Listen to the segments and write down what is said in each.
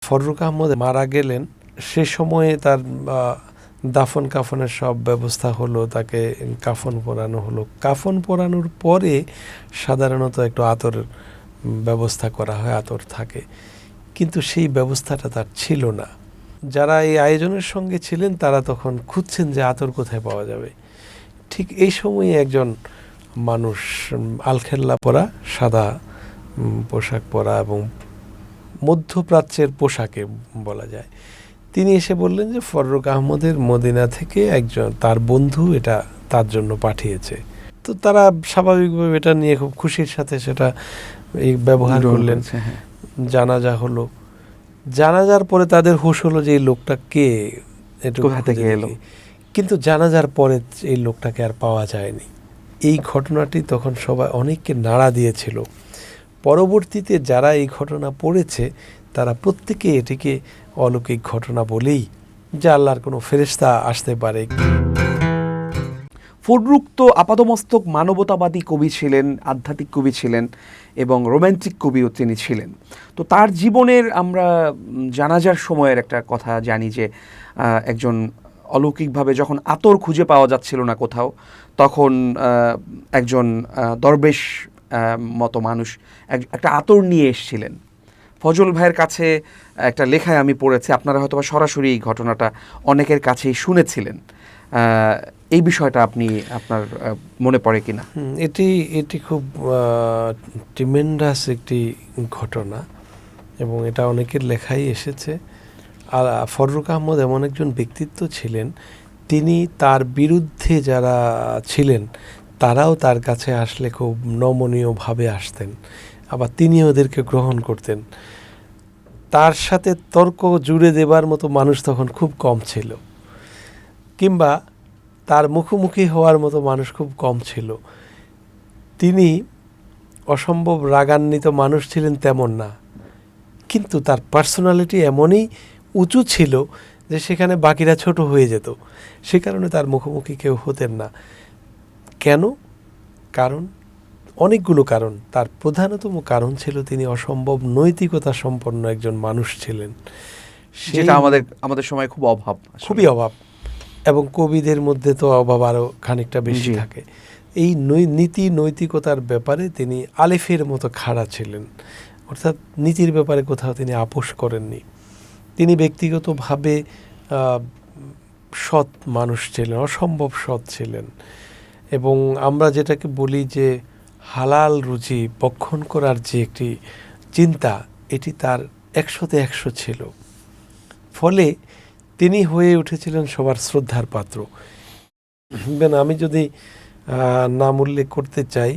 ফররুক আহমদ মারা গেলেন, সে সময়ে তার দাফন কাফনের সব ব্যবস্থা হলো, তাকে কাফন পরানো হলো। কাফন পরানোর পরে সাধারণত একটু আতরের ব্যবস্থা করা হয়, আতর থাকে, কিন্তু সেই ব্যবস্থাটা তার ছিল না। যারা এই আয়োজনের সঙ্গে ছিলেন তারা তখন খুঁজছেন যে আতর কোথায় পাওয়া যাবে। ঠিক এই সময়ে একজন মানুষ আলখেল্লা পরা, সাদা পোশাক পরা এবং মধ্যপ্রাচ্যের পোশাকে বলা যায়, তিনি এসে বললেন যে ফররুক আহমদের মদিনা থেকে একজন তার বন্ধু এটা তার জন্য পাঠিয়েছে। তো তারা স্বাভাবিকভাবে এটা নিয়ে খুব খুশির সাথে সেটা এই ব্যবহার করলেন। জানাজা হলো, জানাজার পরে তাদের হুঁশ হলো যে এই লোকটা কে, কোথা থেকে এলো, কিন্তু জানাজার পরে এই লোকটাকে আর পাওয়া যায়নি। এই ঘটনাটি তখন সবাই অনেককে নাড়া দিয়েছিল। পরবর্তীতে যারা এই ঘটনা পড়েছে তারা প্রত্যেকে এটিকে অলৌকিক ঘটনা বলেই, যে আল্লাহর কোনো ফেরেশতা আসতে পারে। ফররুক তো আপাদমস্তক মানবতাবাদী কবি ছিলেন, আধ্যাত্মিক কবি ছিলেন এবং রোম্যান্টিক কবিও তিনি ছিলেন। তো তার জীবনের আমরা জানাজার সময়ের একটা কথা জানি যে একজন অলৌকিকভাবে যখন আতর খুঁজে পাওয়া যাচ্ছিল না কোথাও, তখন একজন দরবেশ মতো মানুষ একটা আতর নিয়ে এসেছিলেন। ফজল ভাইয়ের কাছে একটা লেখায় আমি পড়েছি, আপনারা হয়তো সরাসরি এই ঘটনাটা অনেকের কাছেই শুনেছিলেন। এই বিষয়টা আপনার মনে পড়ে কিনা? এটি খুব ট্রিমেন্ডাস একটি ঘটনা এবং এটা অনেকের লেখাই এসেছে। আর ফররুক আহমদ এমন একজন ব্যক্তিত্ব ছিলেন, তিনি তার বিরুদ্ধে যারা ছিলেন তারাও তার কাছে আসলে খুব নমনীয়ভাবে আসতেন, আবার তিনি ওদেরকে গ্রহণ করতেন। তার সাথে তর্ক জুড়ে দেবার মতো মানুষ তখন খুব কম ছিল, কিংবা তার মুখোমুখি হওয়ার মতো মানুষ খুব কম ছিল। তিনি অসম্ভব রাগান্বিত মানুষ ছিলেন তেমন না, কিন্তু তার পার্সোনালিটি এমনই উঁচু ছিল যে সেখানে বাকিরা ছোট হয়ে যেত। সে কারণে তার মুখোমুখি কেউ হতেন না। কেন? কারণ অনেকগুলো কারণ। তার প্রধানতম কারণ ছিল তিনি অসম্ভব নৈতিকতা সম্পন্ন একজন মানুষ ছিলেন, যেটা আমাদের সময় খুব অভাব, খুবই অভাব, এবং কবিদের মধ্যে তো অভাব আরও খানিকটা বেশি থাকে। এই নীতি নৈতিকতার ব্যাপারে তিনি আলিফের মতো খাড়া ছিলেন, অর্থাৎ নীতির ব্যাপারে কোথাও তিনি আপোষ করেননি। তিনি ব্যক্তিগতভাবে সৎ মানুষ ছিলেন, অসম্ভব সৎ ছিলেন, এবং আমরা যেটাকে বলি যে হালাল রুজি ভক্ষণ করার যে একটি চিন্তা, এটি তার 100-তে 100 ছিল। ফলে তিনি হয়ে উঠেছিলেন সবার শ্রদ্ধার পাত্র। আমি যদি নাম উল্লেখ করতে চাই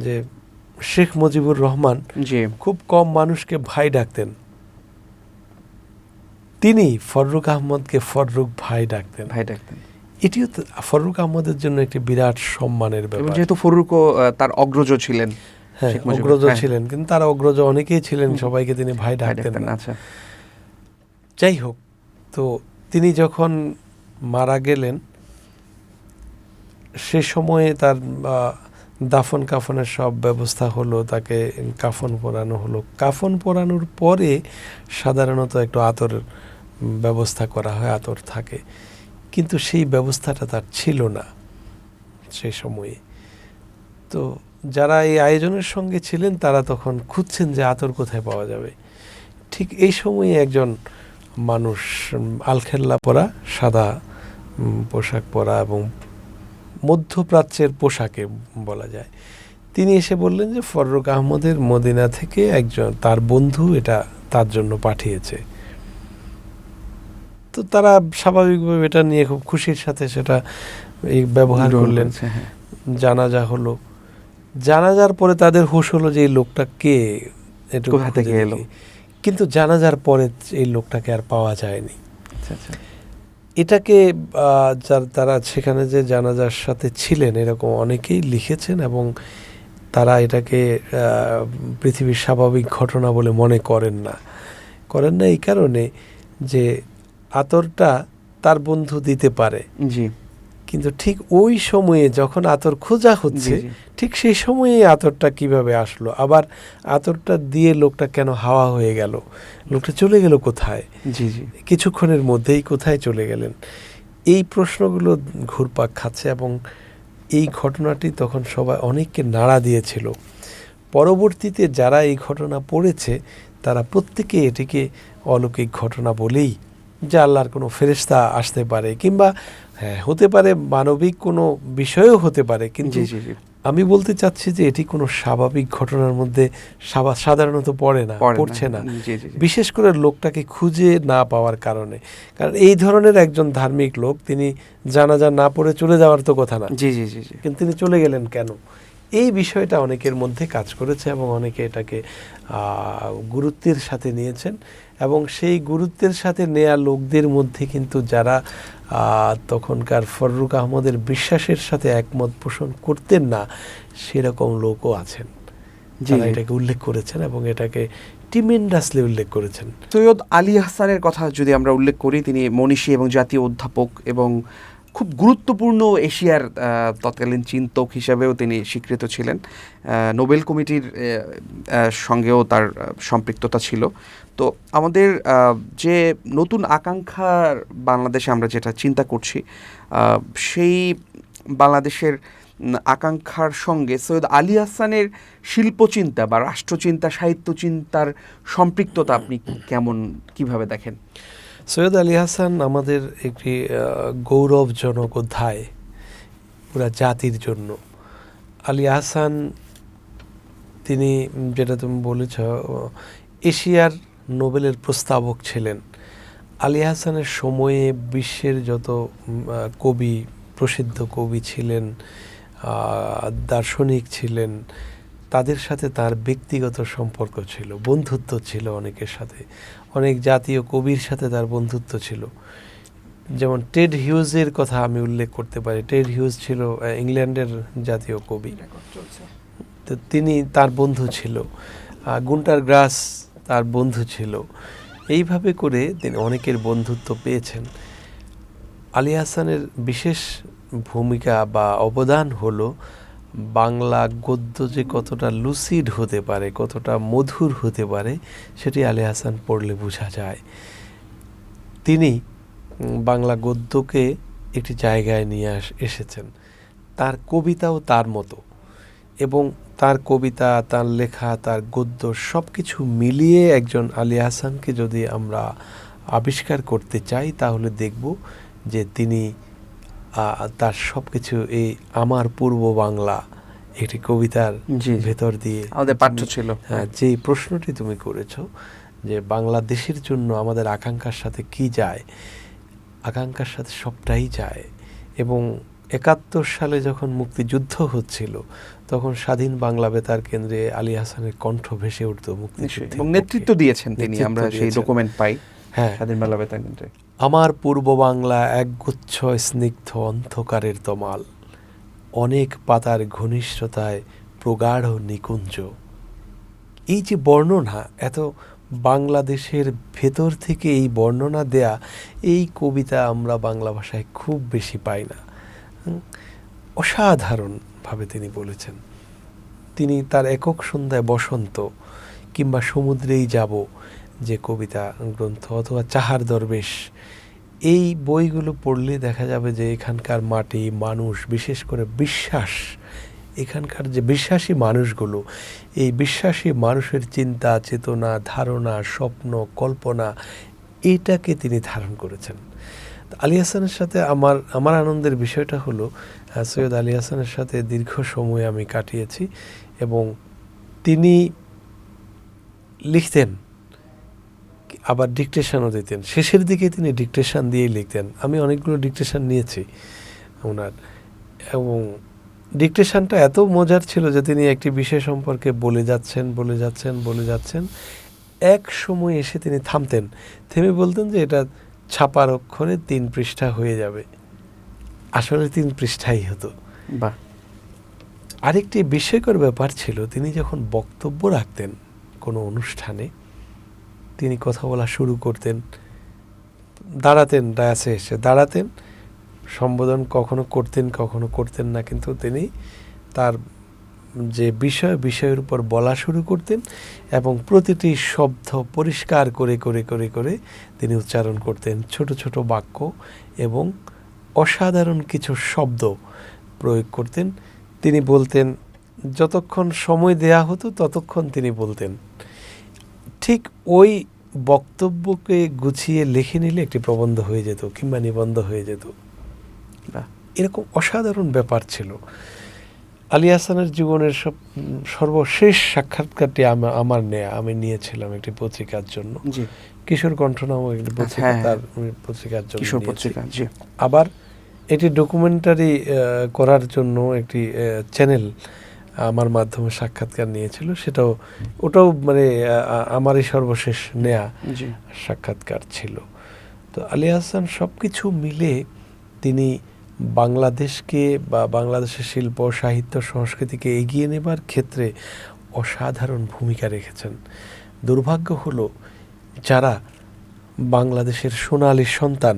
যে শেখ মুজিবুর রহমান খুব কম মানুষকে ভাই ডাকতেন, তিনি ফররুক আহমদকে ফররুক ভাই ডাকতেন। এটিও ফররুক আহমদের জন্য একটি বিরাট সম্মানের ব্যাপার। যেহেতু ফররুকও তার অগ্রজ ছিলেন, হ্যাঁ অগ্রজ ছিলেন, কিন্তু তার অগ্রজ অনেকেই ছিলেন, সবাইকে তিনি ভাই ডাকতেন না। যাই হোক, তো তিনি যখন মারা গেলেন, সে সময়ে তার দাফন কাফনের সব ব্যবস্থা হলো, তাকে কাফন পরানো হলো। কাফন পরানোর পরে সাধারণত একটু আতরের ব্যবস্থা করা হয়, আতর থাকে, কিন্তু সেই ব্যবস্থাটা তার ছিল না সেই সময়ে। তো যারা এই আয়োজনের সঙ্গে ছিলেন তারা তখন খুঁজছেন যে আতর কোথায় পাওয়া যাবে। ঠিক এই সময়ে একজন মানুষ আলখেল্লা পরা, সাদা পোশাক পরা এবং মধ্যপ্রাচ্যের পোশাকে বলা যায়, তিনি এসে বললেন যে ফররুক আহমদের মদিনা থেকে একজন তার বন্ধু এটা তার জন্য পাঠিয়েছে। তো তারা স্বাভাবিকভাবে এটা নিয়ে খুব খুশির সাথে সেটা এই ব্যবহার করলেন। জানাজা হলো, জানাজার পরে তাদের হুঁশ হলো যে এই লোকটা কে, কোথা থেকে এলো, কিন্তু জানাজার পরে এই লোকটাকে আর পাওয়া যায়নি। এটাকে তারা সেখানে যে জানাজার সাথে ছিলেন এরকম অনেকেই লিখেছেন, এবং তারা এটাকে পৃথিবীর স্বাভাবিক ঘটনা বলে মনে করেন না এই কারণে যে আতরটা তার বন্ধু দিতে পারে, কিন্তু ঠিক ওই সময়ে যখন আতর খোঁজা হচ্ছে, জি। ঠিক সেই সময়ে আতরটা কিভাবে আসলো, আবার আতরটা দিয়ে লোকটা কেন হাওয়া হয়ে গেল, লোকটা চলে গেল কোথায়, জি জি কিছুক্ষণের মধ্যেই কোথায় চলে গেলেন, এই প্রশ্নগুলো ঘুরপাক খাচ্ছে। এবং এই ঘটনাটি তখন সবাই অনেককে নাড়া দিয়েছিল। পরবর্তীতে যারা এই ঘটনা পড়েছে তারা প্রত্যেকে এটিকে অলৌকিক ঘটনা বলেই, যে আল্লাহর কোনো ফেরেশতা আসতে পারে, কিংবা হ্যাঁ হতে পারে মানবিক কোনো বিষয়ও হতে পারে, কিন্তু জি জি জি আমি বলতে চাচ্ছি যে এটি কোনো স্বাভাবিক ঘটনার মধ্যে সাধারণত পড়ছে না, জি জি জি বিশেষ করে লোকটাকে খুঁজে না পাওয়ার কারণে। কারণ এই ধরনের একজন ধার্মিক লোক, তিনি জানাজা না পড়ে চলে যাওয়ার তো কথা না, জি জি জি জি কিন্তু তিনি চলে গেলেন কেন? এই বিষয়টা অনেকের মধ্যে কাজ করেছে এবং অনেকে এটাকে গুরুত্বের সাথে নিয়েছেন। এবং সেই গুরুত্বের সাথে নেয়া লোকদের মধ্যে কিন্তু যারা তখনকার ফররুক আহমদের বিশ্বাসের সাথে একমত পোষণ করতেন না, সেরকম লোকও আছেন, যারা এটাকে উল্লেখ করেছেন এবং এটাকে ট্রিমেন্ডাসলি উল্লেখ করেছেন। সৈয়দ আলী আহসানের কথা যদি আমরা উল্লেখ করি, তিনি মনীষী এবং জাতীয় অধ্যাপক এবং খুব গুরুত্বপূর্ণ এশিয়ার তৎকালীন চিন্তক হিসাবেও তিনি স্বীকৃত ছিলেন। নোবেল কমিটির সঙ্গেও তার সম্পৃক্ততা ছিল। তো আমাদের যে নতুন আকাঙ্ক্ষার বাংলাদেশে আমরা যেটা চিন্তা করছি, সেই বাংলাদেশের আকাঙ্ক্ষার সঙ্গে সৈয়দ আলী আহসানের শিল্পচিন্তা বা রাষ্ট্রচিন্তা, সাহিত্যচিন্তার সম্পৃক্ততা আপনি কিভাবে দেখেন? সৈয়দ আলী হাসান আমাদের একটি গৌরবজনক অধ্যায় পুরা জাতির জন্য। আলী আহসান, তিনি যেটা তুমি বলেছ, এশিয়ার নোবেলের প্রস্তাবক ছিলেন। আলী আহসানের সময়ে বিশ্বের যত কবি, প্রসিদ্ধ কবি ছিলেন, দার্শনিক ছিলেন, তাদের সাথে তার ব্যক্তিগত সম্পর্ক ছিল, বন্ধুত্ব ছিল অনেকের সাথে, অনেক জাতীয় কবির সাথে তার বন্ধুত্ব ছিল। যেমন টেড হিউজের কথা আমি উল্লেখ করতে পারি। টেড হিউজ ছিল ইংল্যান্ডের জাতীয় কবি, তো তিনি তার বন্ধু ছিল। গুন্টার গ্রাস তার বন্ধু ছিল। এইভাবে করে তিনি অনেকের বন্ধুত্ব পেয়েছেন। আলী আহসানের বিশেষ ভূমিকা বা অবদান হলো বাংলা গদ্য যে কতটা লুসিড হতে পারে, কতটা মধুর হতে পারে, সেটি আলী আহসান পড়লে বোঝা যায়। তিনি বাংলা গদ্যকে একটি জায়গায় নিয়ে এসেছেন। তার কবিতাও তার মতো, এবং তার কবিতা, তার লেখা, তার গদ্য সব কিছু মিলিয়ে একজন আলী আহসানকে যদি আমরা আবিষ্কার করতে চাই, তাহলে দেখব যে তিনি তার সব কিছু এই আমার পূর্ব বাংলা একটি কবিতার ভেতর দিয়ে আমাদের পাঠ্য ছিল। হ্যাঁ, যে প্রশ্নটি তুমি করেছো যে বাংলাদেশের জন্য আমাদের আকাঙ্ক্ষার সাথে কি যায়, আকাঙ্ক্ষার সাথে সবটাই যায়। এবং ৭১ সালে যখন মুক্তিযুদ্ধ হচ্ছিল, তখন স্বাধীন বাংলা বেতার কেন্দ্রে আলী আহসানের কণ্ঠ ভেসে উঠত মুক্তিযুদ্ধে, এবং নেতৃত্ব দিয়েছেন তিনি, আমরা সেই ডকুমেন্ট পাই। হ্যাঁ, স্বাধীন বাংলা বেতার কেন্দ্রে আমার পূর্ব বাংলা একগুচ্ছ স্নিগ্ধ অন্ধকারের তমাল, অনেক পাতার ঘনিষ্ঠতায় প্রগাঢ় নিকুঞ্জ। এই যে বর্ণনা, এত বাংলাদেশের ভেতর থেকে এই বর্ণনা দেয়া, এই কবিতা আমরা বাংলা ভাষায় খুব বেশি পাই না। অসাধারণভাবে তিনি বলেছেন। তিনি তার একক সন্ধ্যায় বসন্ত, কিংবা সমুদ্রেই যাব যে কবিতা গ্রন্থ, অথবা চাহার দরবেশ, এই বইগুলো পড়লে দেখা যাবে যে এখানকার মাটি, মানুষ, বিশেষ করে বিশ্বাস, এখানকার যে বিশ্বাসী মানুষগুলো, এই বিশ্বাসী মানুষের চিন্তা, চেতনা, ধারণা, স্বপ্ন, কল্পনা, এটাকে তিনি ধারণ করেছেন। আলী হাসানের সাথে আমার আনন্দের বিষয়টা হলো, সৈয়দ আলী হাসানের সাথে দীর্ঘ সময় আমি কাটিয়েছি, এবং তিনি লিখতেন, আবার ডিকটেশনও দিতেন। শেষের দিকে তিনি ডিকটেশন দিয়েই লিখতেন। আমি অনেকগুলো ডিকটেশন নিয়েছি ওনার, এবং ডিকটেশনটা এত মজার ছিল যে তিনি একটি বিষয় সম্পর্কে বলে যাচ্ছেন, এক সময় এসে তিনি থামতেন, থেমে বলতেন যে এটা ছাপার অক্ষরে 3 পৃষ্ঠা হয়ে যাবে। আসলে 3 পৃষ্ঠাই হতো। বাহ। আরেকটি বিস্ময়কর ব্যাপার ছিল, তিনি যখন বক্তব্য রাখতেন কোনো অনুষ্ঠানে, তিনি কথা বলা শুরু করতেন, দাঁড়াতেন, ডায়াসে এসে দাঁড়াতেন, সম্বোধন কখনো করতেন না, কিন্তু তিনি তার যে বিষয়ের উপর বলা শুরু করতেন এবং প্রতিটি শব্দ পরিষ্কার করে করে করে করে তিনি উচ্চারণ করতেন, ছোট ছোট বাক্য এবং অসাধারণ কিছু শব্দ প্রয়োগ করতেন। তিনি বলতেন, যতক্ষণ সময় দেয়া হতো ততক্ষণ তিনি বলতেন। ঠিক ওই বক্তব্যকে গুছিয়ে লিখে নিলে একটি প্রবন্ধ হয়ে যেত কিংবা নিবন্ধ হয়ে যেত। এরকম অসাধারণ ব্যাপার ছিল। আলী আহসানের জীবনের সর্বশেষ সাক্ষাৎকারটি আমার নেয়া, আমি নিয়েছিলাম একটি পত্রিকার জন্য, কিশোর কণ্ঠ নামক একটি পত্রিকা, তার পত্রিকার জন্য কিশোর পত্রিকা। আবার এটি ডকুমেন্টারি করার জন্য একটি চ্যানেল আমার মাধ্যমে সাক্ষাৎকার নিয়েছিল, ওটাও মানে আমারই সর্বশেষ নেয়া সাক্ষাৎকার ছিল। তো আলী আহসান সবকিছু মিলে তিনি বাংলাদেশকে বা বাংলাদেশের শিল্প, সাহিত্য, সংস্কৃতিকে এগিয়ে নেবার ক্ষেত্রে অসাধারণ ভূমিকা রেখেছেন। দুর্ভাগ্য হলো, যারা বাংলাদেশের সোনালী সন্তান,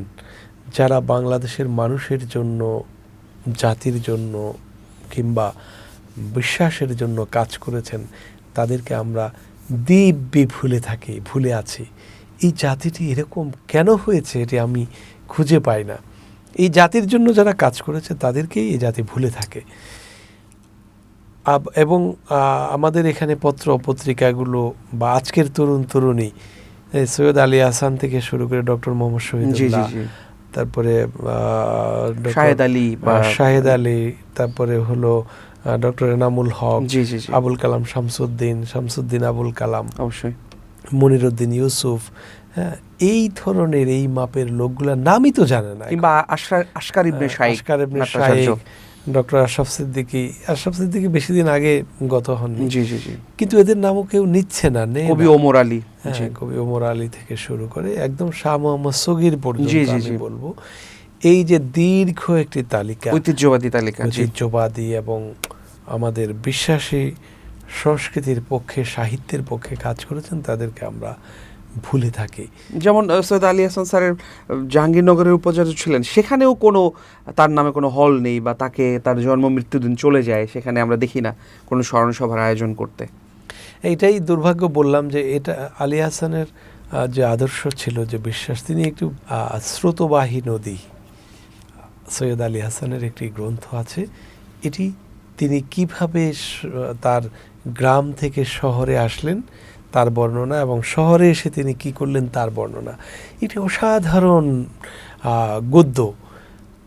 যারা বাংলাদেশের মানুষের জন্য, জাতির জন্য কিংবা বিশ্বাসের জন্য কাজ করেছেন, তাদেরকে আমরা দিব্যি ভুলে আছি। এই জাতিটি এরকম কেন হয়েছে এটি আমি খুঁজে পাই না। এই জাতির জন্য যারা কাজ করেছে তাদেরকেই এই জাতি ভুলে থাকে। এবং আমাদের এখানে পত্রিকাগুলো বা আজকের তরুণী সৈয়দ আলী আহসান থেকে শুরু করে ডক্টর মোহাম্মদ শহীদুল্লাহ, তারপরে শাহেদ আলী, তারপরে হলো ডক্টর এনামুল হক, আবুল কালাম শামসুদ্দিন আবুল কালাম, অবশ্যই মনিরুদ্দিন ইউসুফ, হ্যাঁ, এই ধরনের এই মাপের লোকগুলার নামই তো জানে না। কিংবা আশকার ইবনে শাইখ, ডক্টর আশরাফ সিদ্দিকী বেশি দিন আগে গত হন, কিন্তু এদের নামও কেউ নিচ্ছে না। কবি ওমর আলী থেকে শুরু করে একদম শাহ মোহাম্মদ সগীর পর্যন্ত আমি বলবো, এই যে দীর্ঘ একটি তালিকা, ঐতিহ্যবাদী এবং আমাদের বিশ্বাসী সংস্কৃতির পক্ষে, সাহিত্যের পক্ষে কাজ করেছেন, তাদেরকে আমরা ভুলে থাকি। যেমন সৈয়দ আলী আহসান স্যারের জাহাঙ্গীরনগরের উপাচার্য ছিলেন, সেখানেও তার নামে কোনো হল নেই, বা তাকে তার জন্ম মৃত্যুদিন চলে যায়, সেখানে আমরা দেখি না কোনো স্মরণ সভার আয়োজন করতে। এইটাই দুর্ভাগ্য, বললাম যে এটা আলী আহসানের যে আদর্শ ছিল, যে বিশ্বাস, তিনি একটু স্রোতবাহী নদী। সৈয়দ আলী আহসানের একটি গ্রন্থ আছে, এটি তিনি কিভাবে তার গ্রাম থেকে শহরে আসলেন তার বর্ণনা, এবং শহরে এসে তিনি কি করলেন তার বর্ণনা। এটি অসাধারণ গদ্য,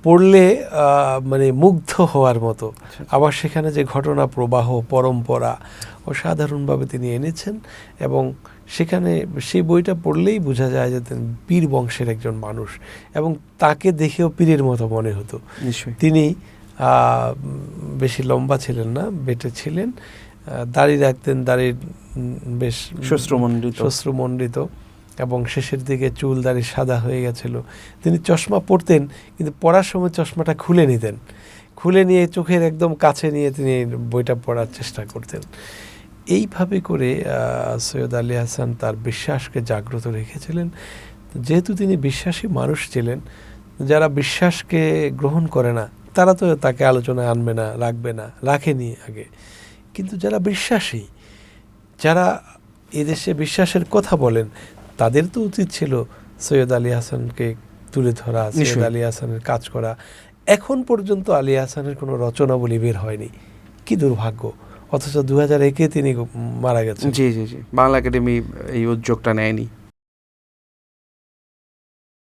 পড়লে মানে মুগ্ধ হওয়ার মতো। আবার সেখানে যে ঘটনা প্রবাহ, পরম্পরা অসাধারণভাবে তিনি এনেছেন, এবং সেখানে সেই বইটা পড়লেই বোঝা যায় যে তিনি পীর বংশের একজন মানুষ, এবং তাকে দেখেও পীরের মতো মনে হতো। তিনি বেশি লম্বা ছিলেন না, বেটে ছিলেন, দাড়ি রাখতেন, দাড়ির বেশ শ্বশ্রুমণ্ডিত, এবং শেষের দিকে চুল দাড়ি সাদা হয়ে গেছিল। তিনি চশমা পরতেন, কিন্তু পড়ার সময় চশমাটা খুলে নিতেন, খুলে নিয়ে চোখের একদম কাছে নিয়ে তিনি বইটা পড়ার চেষ্টা করতেন। এইভাবে করে সৈয়দ আলী আহসান তার বিশ্বাসকে জাগ্রত রেখেছিলেন। যেহেতু তিনি বিশ্বাসী মানুষ ছিলেন, যারা বিশ্বাসকে গ্রহণ করে না তারা তো তাকে আলোচনায় আনবে না, রাখেনি আগে। কিন্তু যারা বিশ্বাসী, যারা এদেশে বিশ্বাসের কথা বলেন, তাদের তো উচিত ছিল সৈয়দ আলী আহসানকে তুলে ধরা, সৈয়দ আলী আহসানের কাজ করা। এখন পর্যন্ত আলী আহসানের কোনো রচনাবলী বের হয়নি, কি দুর্ভাগ্য। অথচ 2001-এ তিনি মারা গেছেন। বাংলা একাডেমি এই উদ্যোগটা নেয়নি।